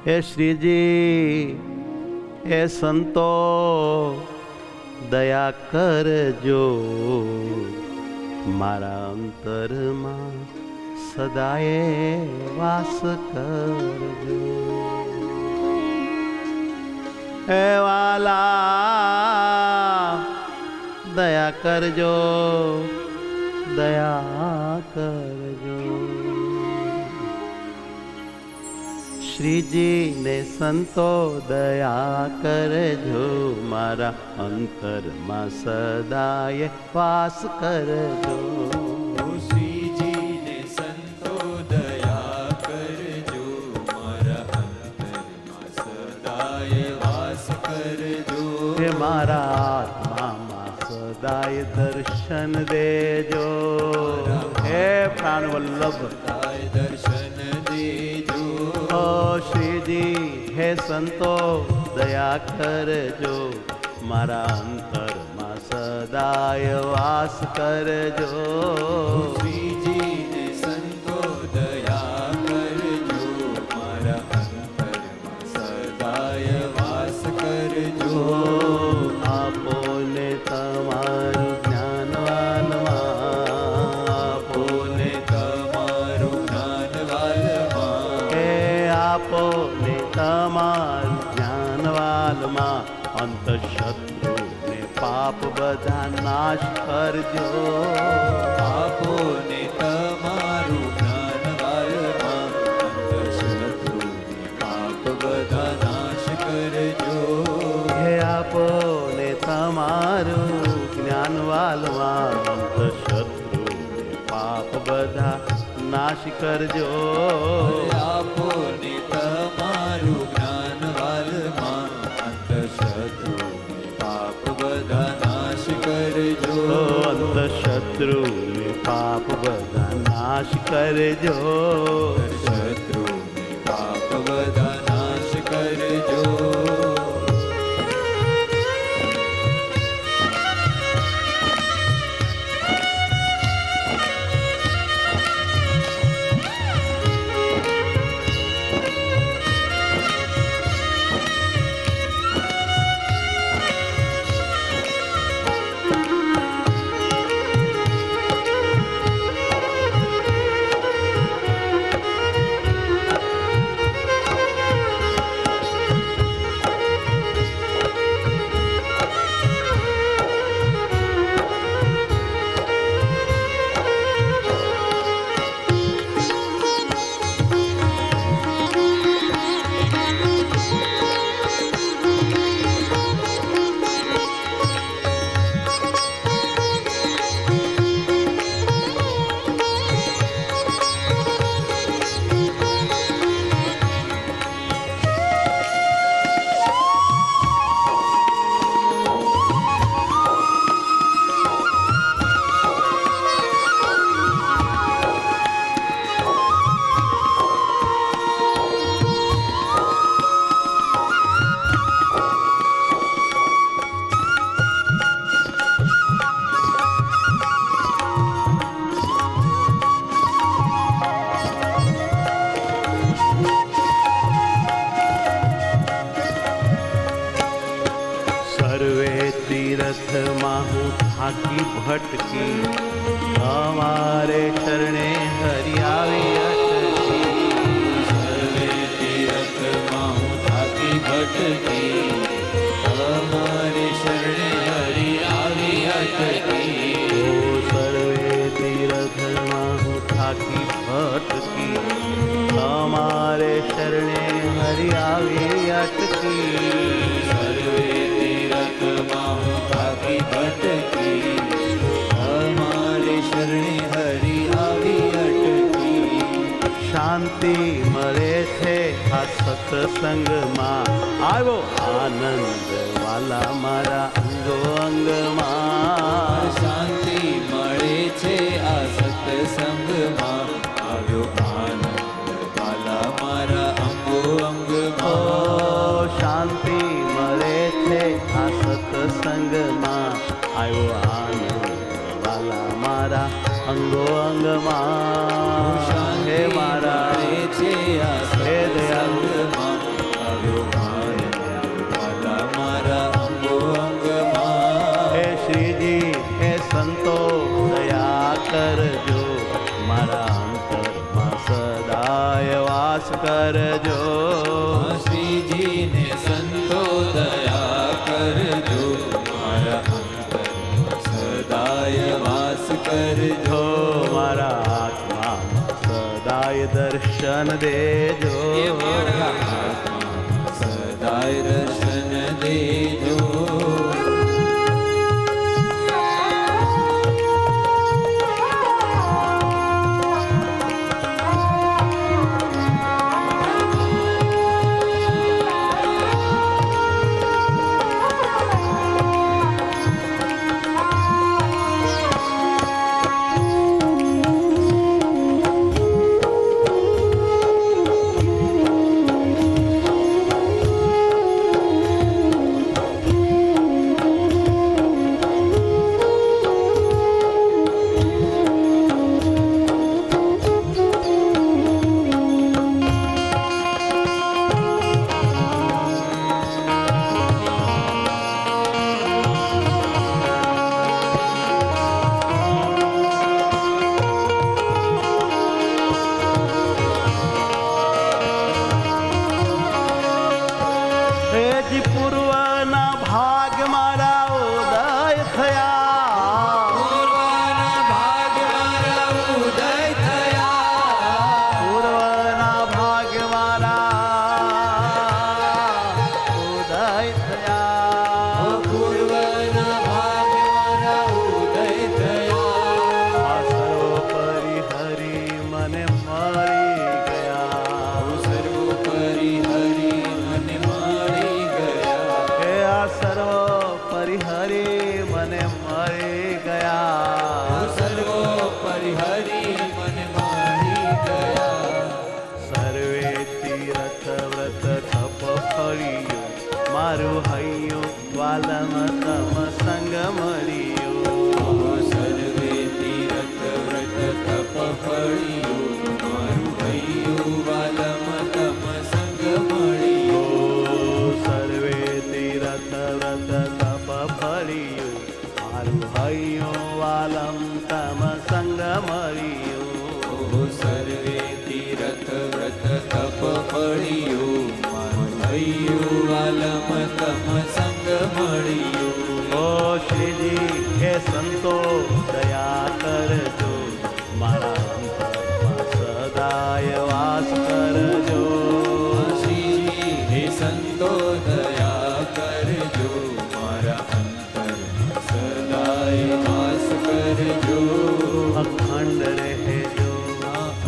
હે શ્રીજી હે સંતો દયા કરજો મારા અંતરમાં સદાય વાસ કરજો. હે વાલા દયા કરજો દયા કરજો. શ્રીજી ને સંતો દયા કરજો મારા અંતરમાં સદાય વાસ કરજો. શ્રીજી ને સંતો દયા કરજો મારા અંતરમાં સદાય વાસ કરજો. હે મારા આત્મામાં સદાય દર્શન દેજો. હે પ્રાણ વલ્લભ દર્શન દેજો. ઓ શ્રીજી હે સંતો દયા કરજો મારા અંતરમાં સદાય વાસ કરજો. શ્રીજી ને સંતો દયા કરજો મારા અંતરમાં સદાય વાસ કરજો. આપો ને તમારું જ્ઞાન વાલમાં, આપો ને તમારું જ્ઞાન વાલમાં. હે આપો ને તમારું જ્ઞાન વાલમાં અંતઃશત્રુ ને પાપ બધા નાશ કરજો. આપો ને તમારું જ્ઞાન વાલમાં અંતઃશત્રુ ને પાપ બધા નાશ કરજો. હે આપો ને તમારું જ્ઞાન વાલમાં અંતઃશત્રુ ને પાપ બધા નાશ કરજો. આપો ને તમારું જ્ઞાન વાલમાં અંતઃશત્રુ ને પાપ બધા નાશ કરજો. અંતઃશત્રુ ને પાપ બધા નાશ કરજો. શત્રુ ને પાપ બધા નાશ કરજો. તીર્થમાં હું થાકી ભટકી અમારે શરણે હરિ આવી અટકી. સર્વે તીર્થમાં હું થાકી ભટકી અમારે શરણે હરિ આવી અટકી. ઓ સર્વે તીર્થમાં હું થાકી ભટકી અમારે શરણે હરિ આવી અટકી. સર્વે તીર્થમાં હું થાકી ભટકી અમારે શરણે હરિ આવી અટકી. શાંતિ મળે છે આ સત્સંગમાં આવ્યો આનંદ વાલા મારા અંગો અંગમાં. શાંતિ મળે છે આ સત્સંગમાં આવ્યો આનંદ વાલા મારા અંગો અંગમાં. શાંતિ મળે છે આ સત્સંગમાં આવ્યો આનંદ વાલા મારા અંગો અંગમાં. હે મારા છે આ હે દયાળુ સત્સંગમાં કરજો. શ્રીજીને સંતો દયા કરજો, મારા અંતરમાં સદાય વાસ કરજો. જો મારા આત્મા સદાય દર્શન દેજો. મારા આત્મામાં સદાય દર્શન દેજો. હેજી પૂર્વના ભાગ મારા ઉદય થયા. પૂર્વના ભાગ મારા ઉદય થયા. પૂર્વના ભાગ મારા ઉદય થયા. પૂર્વના ભાગ મારા ઉદય થયા. આ સર્વોપરી હરિ મને મળી ગયા. સર્વોપરી હરિ મને મળી ગયા. હે આ સર્વોપરી હરિ મને મળી ગયા. સર્વોપરી હરિ મને મળી ગયા. સર્વે તીર્થ વ્રત તપ ફળિયું મારું હૈયું વાલમ તમ સંગ મળ્યું. સર્વે તીર્થ વ્રત તપ ફળિયું મારું હૈયું વાલમ તમ સંગ મળ્યું. સર્વે તીર્થ વ્રત તપ ફળિયું મારું હૈયું વાલમ તમ સંગ મળ્યું. સર્વે તીર્થ વ્રત તપ ફળિયું મારું હૈયું વાલમ તમ સંગ મળ્યું. ઓ શ્રીજી હે સંતો દયા કરજો, મારા અંતરમાં સદાય વાસ કરજો. શ્રીજી હે સંતો દયા કરજો, મારા અંતરમાં સદાય વાસ કરજો. અખંડ રહેજો,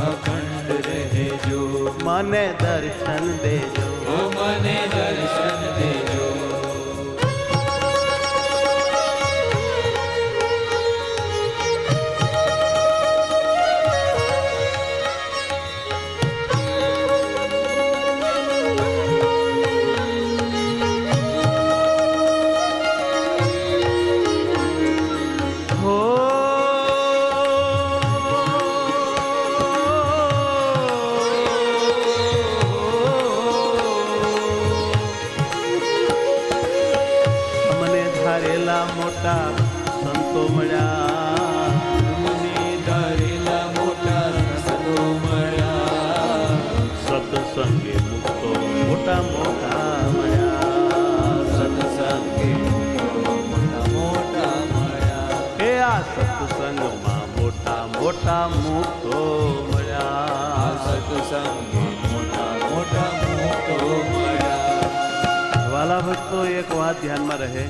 અખંડ રહેજો, મને દર્શન દેજો. ઓ મને દર્શન દેજો. હો મને ધારેલા મોટા સંતો મળ્યા. મને ધારેલા મોટા સંતો મળ્યા. સત્સંગે મુક્તો મોટા મોટા મળ્યા. સત્સંગે મોટા મોટા મળ્યા. હે આ સત્સંગમાં મોટા મોટા મુક્તો આ મળ્યા. સત્સંગે મોટા મોટા મુક્તો મળ્યા. વાલા ભક્તો, એક વાત ધ્યાનમાં રહે.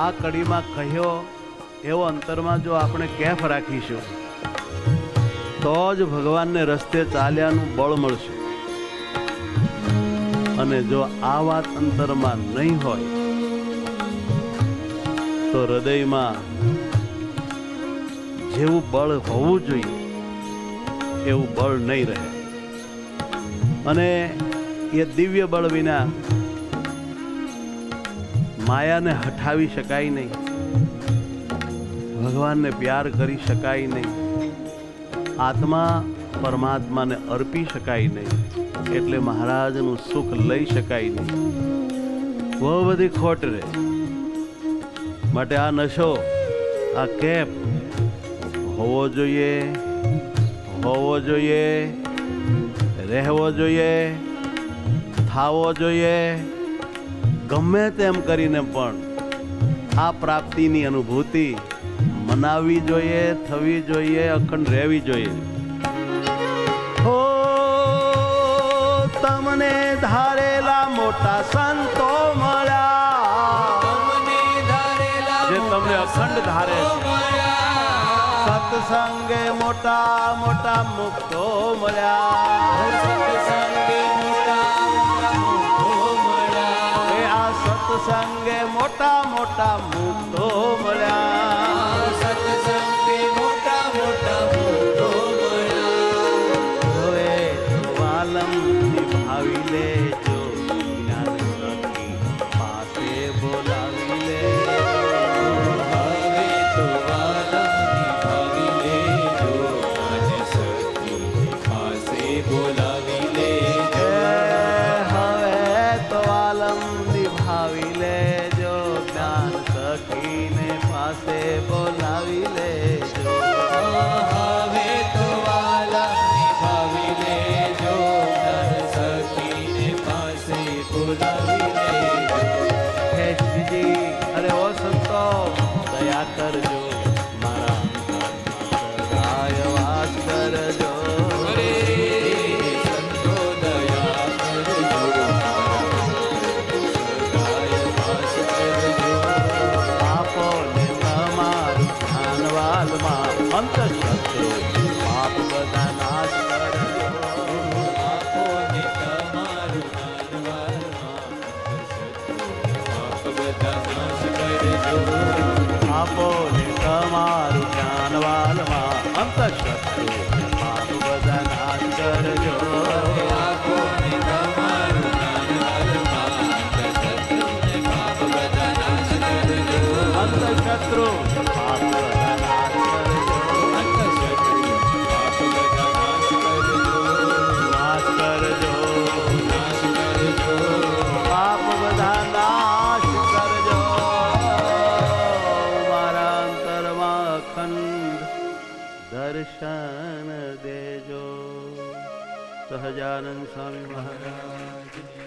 આ કડીમાં કહ્યો એવો અંતરમાં જો આપણે કેફ રાખીશું તો જ ભગવાનને રસ્તે ચાલ્યાનું બળ મળશે. અને જો આ વાત અંતરમાં નહીં હોય તો હૃદયમાં જેવું બળ હોવું જોઈએ એવું બળ નહીં રહે. અને એ દિવ્ય બળ વિના માયાને હટાવી શકાય નહીં, ભગવાનને પ્યાર કરી શકાય નહીં, આત્મા પરમાત્માને અર્પી શકાય નહીં, એટલે મહારાજનું સુખ લઈ શકાય નહીં. બહુ બધી ખોટ રહે. માટે આ નશો, આ કેપ હોવો જોઈએ, હોવો જોઈએ, રહેવો જોઈએ, થાવો જોઈએ, ગમે તેમ કરીને પણ આ પ્રાપ્તિની અનુભૂતિ મનાવવી જોઈએ, થવી જોઈએ, અખંડ રહેવી જોઈએ. હો તમને ધારેલા મોટા સંતો મળ્યા, જે તમને અખંડ ધારે છે. સત્સંગે મોટા મોટા મુક્તો મળ્યા, આ સત્સંગે મોટા મોટા મુક્તો મળ્યા, હવે વાલમ નિભાવી લેજો, જ્ઞાન સખી પાસે બોલાવી લેજો. બોલાવી લેજો, હવે તો વાલમ નિભાવી લેજો, જ્ઞાન સખીને પાસે બોલાવી લેજો. હવે તો વાલા નિભાવી લેજો, નર સખીને પાસે બોલાવી લેજો. હે શ્રીજી, અરે ઓ સંતો, દયા કરજો, મારા અંતરમાં સદાય વાસ કરજો. સંતો દયા કરજો, સદાય વાસ કરજો. આપો ને તમારું ધ્યાનવાલમાં અંતઃશત્રુ પાપ બધા નાશ કરજો. આપો ને તમારું જ્ઞાનવાલમાં પાપ બધા નાશ કરજો. આપો ને તમારું જ્ઞાનવાલમાં અંતઃશત્રુ પાપ બધા નાશ કરજો. આપો ને તમારું જ્ઞાનવાલમાં અંતઃશત્રુને પાપ બધા નાશ કરજો. અંતઃશત્રુ પાપ બધા નાશ કરજો. અંતઃશત્રુ પાપ બધા નાશ કરજો. નાશ કરજો, નાશ કરજો. પાપ બધા નાશ કરજો. મારા અંતરમાં અખંડ દર્શન દેજો. સહજાનંદ સ્વામી મહારાજ.